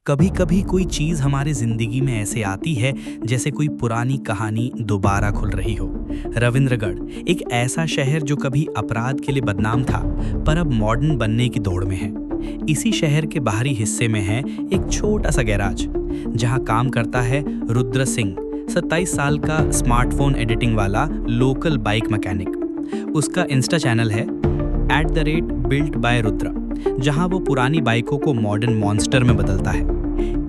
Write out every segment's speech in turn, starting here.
कभी कभी कोई चीज हमारी जिंदगी में ऐसे आती है जैसे कोई पुरानी कहानी दोबारा खुल रही हो। रविंद्रगढ़ एक ऐसा शहर जो कभी अपराध के लिए बदनाम था पर अब मॉडर्न बनने की दौड़ में है। इसी शहर के बाहरी हिस्से में है एक छोटा सा गैराज जहां काम करता है रुद्र सिंह, 27 साल का स्मार्टफोन एडिटिंग वाला लोकल बाइक मैकेनिक। उसका इंस्टा चैनल है @built by रुद्रा, जहां वो पुरानी बाइकों को मॉडर्न मॉन्स्टर में बदलता है।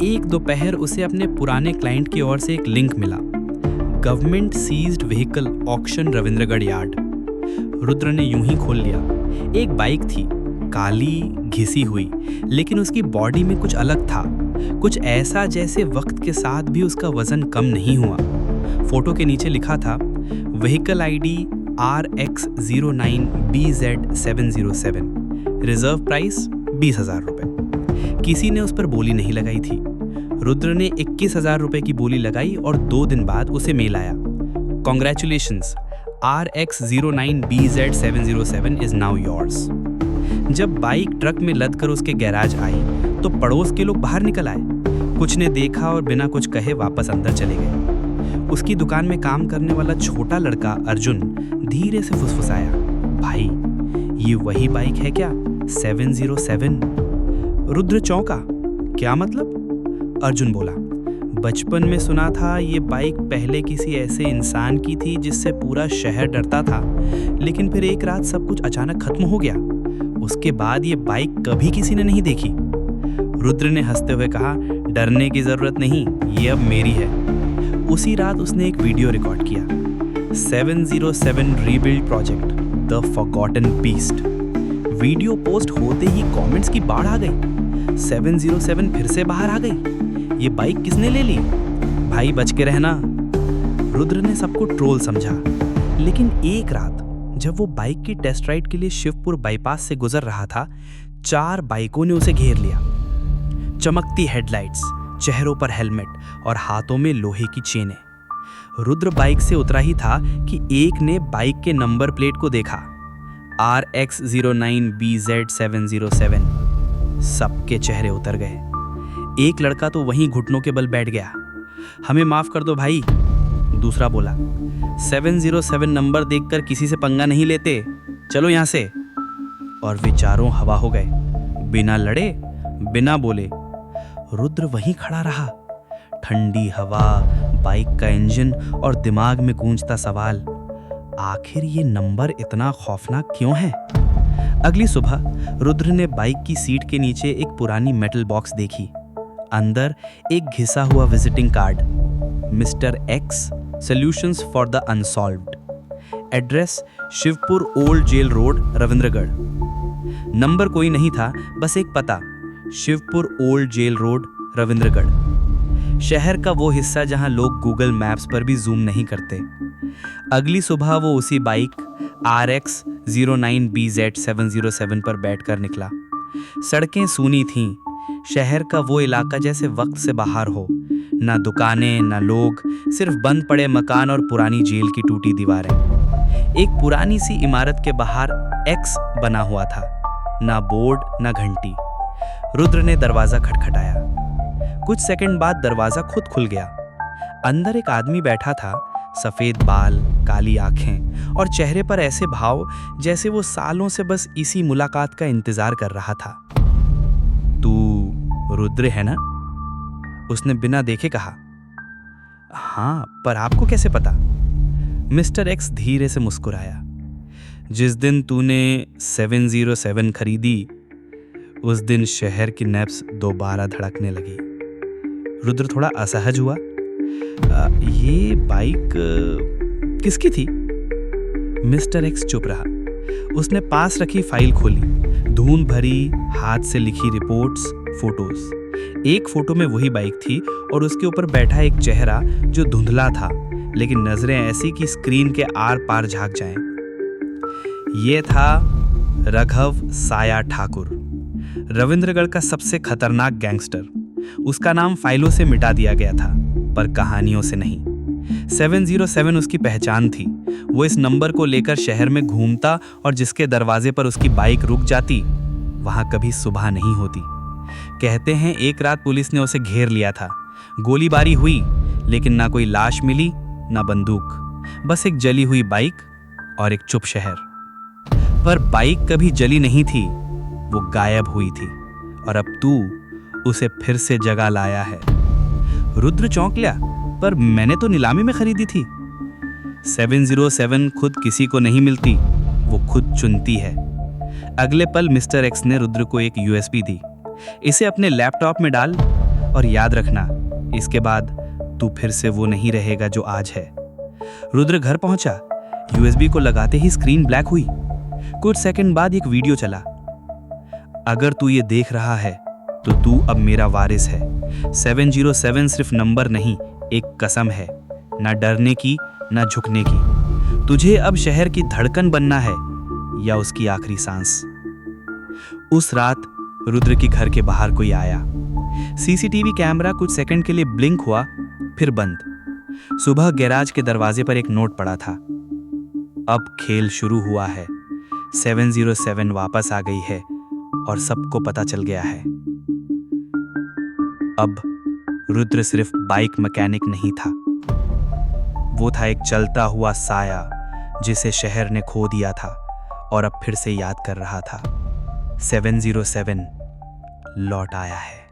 एक दोपहर उसे अपने पुराने क्लाइंट की ओर से एक लिंक मिला, government seized vehicle auction Ravindragarh yard. Rudra ने यूं ही खोल लिया। एक बाइक थी, काली घिसी हुई, लेकिन उसकी बॉडी में कुछ अलग था, कुछ ऐसा जैसे वक्त के साथ भी उसका वजन कम नहीं हुआ। फोटो के नीचे लिखा था vehicle ID RX09BZ707, reserve price 20,000 रुपए। किसी ने उस पर बोली नहीं लगाई थी। रुद्र ने 21,000 रुपए की बोली लगाई और 2 दिन बाद उसे मेल आया, congratulations, RX09BZ707 is now yours. जब बाइक ट्रक में लद कर उसके गैराज आई तो पड़ोस के लोग बाहर निकल आए। कुछ ने देखा और बिना कुछ कहे वापस अंदर चले गए। उसकी दुकान में काम करने वाला छोटा लड़का अर्जुन धीरे से फुसफुसाया, भाई ये वही बाइक है क्या, 707? रुद्र चौंका, क्या मतलब? अर्जुन बोला, बचपन में सुना था ये बाइक पहले किसी ऐसे इंसान की थी जिससे पूरा शहर डरता था, लेकिन फिर एक रात सब कुछ अचानक खत्म हो गया। उसके बाद ये बाइक कभी किसी ने नहीं देखी। रुद्र ने हंसते हुए कहा, डरने की जरूरत नहीं, ये अब मेरी है। उसी रात उसने एक वीडियो रिकॉर्ड किया, 707 rebuild project, the forgotten beast. Video post होते ही कमेंट्स की बाढ़ आ गई। 707 फिर से बाहर आ गई। ये बाइक किसने ले ली? भाई बच के रहना। रुद्र ने सबको ट्रोल समझा, लेकिन एक रात जब वो बाइक की टेस्ट राइड के लिए शिवपुर बाईपास से गुजर रहा था, 4 बाइकों ने उसे घेर लिया। चमकती हेडलाइट्स, चेहरों पर हेलमेट और हाथों में लोहे की चेनें। रुद्र बाइक से उतरा ही था कि एक ने बाइक के नंबर प्लेट को देखा, RX09BZ707। सबके चेहरे उतर गए। एक लड़का तो वहीं घुटनों के बल बैठ गया, हमें माफ कर दो भाई। दूसरा बोला, 707 नंबर देखकर किसी से पंगा नहीं लेते, चलो यहां से। और वे चारों हवा हो गए, बिना लड़े, बिना बोले। रुद्र वहीं खड़ा रहा, ठंडी हवा, बाइक का इंजन और दिमाग में गूंजता सवाल, आखिर ये नंबर इतना खौफनाक क्यों है? अगली सुबह रुद्र ने बाइक की सीट के नीचे एक पुरानी मेटल बॉक्स देखी। अंदर एक घिसा हुआ visiting card, mister X, solutions for the unsolved. Address Shivpur old jail road, Ravindragarh. Number कोई नहीं था, बस एक पता, Shivpur old jail road, Ravindragarh. शहर का वो हिस्सा जहां लोग गूगल मैप्स पर भी जूम नहीं करते। अगली सुबह वो उसी बाइक RX09BZ707 पर बैठकर निकला। सड़कें सूनी थीं, शहर का वो इलाका जैसे वक्त से बाहर हो, ना दुकानें, ना लोग, सिर्फ बंद पड़े मकान और पुरानी जेल की टूटी दीवारें। एक पुरानी सी इमारत के बाहर X बना हुआ था, ना बोर्ड ना घंटी। रुद्र ने दरवाजा खटखटाया। कुछ सेकंड बाद दरवाजा खुद खुल गया। अंदर एक आदमी बैठा था, सफेद बाल, काली आंखें और चेहरे पर ऐसे भाव जैसे वो सालों से बस इसी मुलाकात का इंतजार कर रहा था। तू रुद्र है ना? उसने बिना देखे कहा। हाँ, पर आपको कैसे पता? मिस्टर एक्स धीरे से मुस्कुराया। जिस दिन तूने 707 खरीदी, उस दिन शहर की नब्ज दोबारा धड़कने लगी। रुद्र थोड़ा असहज हुआ। ये बाइक किसकी थी? मिस्टर एक्स चुप रहा। उसने पास रखी फाइल खोली, धूल भरी हाथ से लिखी रिपोर्ट्स, फोटोज। एक फोटो में वही बाइक थी और उसके ऊपर बैठा एक चेहरा जो धुंधला था, लेकिन नजरें ऐसी कि स्क्रीन के आर पार झांक जाएं। ये था रघव साया ठाकुर, रविंद्रगढ़ का सबसे खतरनाक गैंगस्टर। उसका नाम फाइलों से मिटा दिया गया था, पर कहानियों से नहीं। 707 उसकी पहचान थी। वो इस नंबर को लेकर शहर में घूमता और जिसके दरवाजे पर उसकी बाइक रुक जाती, वहां कभी सुबह नहीं होती। कहते हैं एक रात पुलिस ने उसे घेर लिया था। गोलीबारी हुई, लेकिन ना कोई लाश मिली ना बंदूक, बस एक जली हुई बाइक और एक चुप शहर। पर बाइक कभी जली नहीं थी, वो गायब हुई थी, और अब तू उसे फिर से जगा लाया है। रुद्र चौंक लिया, पर मैंने तो नीलामी में खरीदी थी। 707 खुद किसी को नहीं मिलती, वो खुद चुनती है। अगले पल मिस्टर एक्स ने रुद्र को एक यूएसबी दी। इसे अपने लैपटॉप में डाल और याद रखना, इसके बाद तू फिर से वो नहीं रहेगा जो आज है। रुद्र घर पहुंचा। यूएसबी को लगाते ही स्क्रीन ब्लैक हुई। कुछ सेकंड बाद एक वीडियो चला। अगर तू ये देख रहा है तो तू अब मेरा वारिस है। 707 सिर्फ नंबर नहीं, एक कसम है, ना डरने की ना झुकने की। तुझे अब शहर की धड़कन बनना है या उसकी आखिरी सांस। उस रात रुद्र के घर के बाहर कोई आया। सीसीटीवी कैमरा कुछ सेकंड के लिए ब्लिंक हुआ, फिर बंद। सुबह गैराज के दरवाजे पर एक नोट पड़ा था। अब खेल शुरू हुआ है। 707 वापस आ गई है और सबको पता चल गया है। अब रुद्र सिर्फ बाइक मैकेनिक नहीं था, वो था एक चलता हुआ साया जिसे शहर ने खो दिया था और अब फिर से याद कर रहा था। 707 लौट आया है।